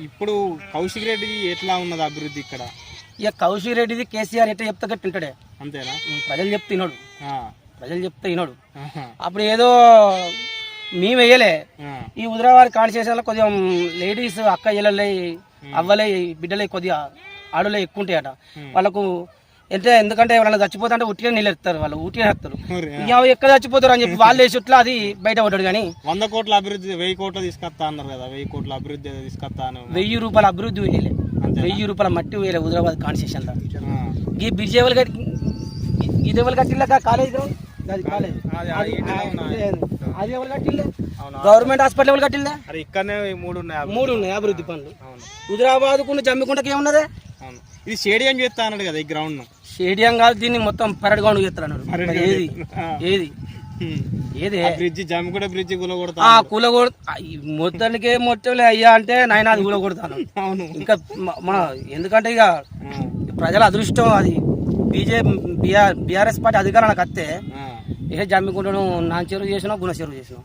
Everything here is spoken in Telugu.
ఇప్పుడు కౌశిక్ రెడ్డి ఎట్లా ఉన్నది అభివృద్ధి ఇక్కడ? ఇక కౌశిక్ రెడ్డిది కేసీఆర్ ఎట్లా చెప్తా గట్టి ఉంటాడే అంతేనా? ప్రజలు చెప్తే వినడు, ప్రజలు చెప్తే వినడు. ఆహా. అప్పుడు ఏదో మేము వేయలే ఈ హుజరాబాద్ కాన్స్టిట్యూషన్లో కొద్దిగా లేడీస్ అక్క ఇళ్ళలే అవ్వలే బిడ్డలే కొద్దిగా ఆడులే ఎక్కువ ఉంటాయట వాళ్ళకు. ఎందుకంటే వాళ్ళని చచ్చిపోతా అంటే ఉట్టిగా నిలెత్తారు, వాళ్ళు ఉట్టిగా వేస్తారు. ఎక్కడ చచ్చిపోతారు అని చెప్పి వాళ్ళు వేసుట్లా అది బయట పడ్డాడు. కానీ 100 కోట్ల అభివృద్ధి 1000 కోట్ల తీసుకొస్తా అన్నారు కదా, 1000 కోట్ల అభివృద్ధి తీసుకొస్తాను. 1000 రూపాయల అభివృద్ధి వేయలే, 1000 రూపాయల మట్టి వేయలే హుజరాబాద్ కాన్స్టిట్యూషన్లో. ఈ బ్రిడ్జ్ ఎవరు కట్టి ఇది ఎవరు కట్టిల్లా కాలేజ్ అది ఎవరు కట్టిల్లే? గవర్నమెంట్ హాస్పిటల్ ఎవరు కట్టిల్లా? ఇక్కడనే 3 ఉన్నాయి అభివృద్ధి పనులు. హుజరాబాద్ కు జమ్మికుంటకి ఏమున్నదే? ఇది స్టేడియం చేస్తా అన్నాడు కదా ఈ గ్రౌండ్. స్టేడియం కాదు, దీన్ని మొత్తం పరడ్ గ్రౌండ్ చేస్తాడు. ఏది ఏది ఏది బ్రిడ్జ్ జమ్మికుంట బ్రిడ్జ్ కూలగొడ మొత్తానికే మొత్తం అయ్యా అంటే నాయన అది కూలగొడతాను. అవును. ఇంకా ఎందుకంటే ఇక ప్రజల అదృష్టం అది. బీఆర్ఎస్ పార్టీ అధికారానికి వస్తే ఏ జమ్మికుంటను నాన్ చెరువు చేసినా గుణ చెరువు చేసినా.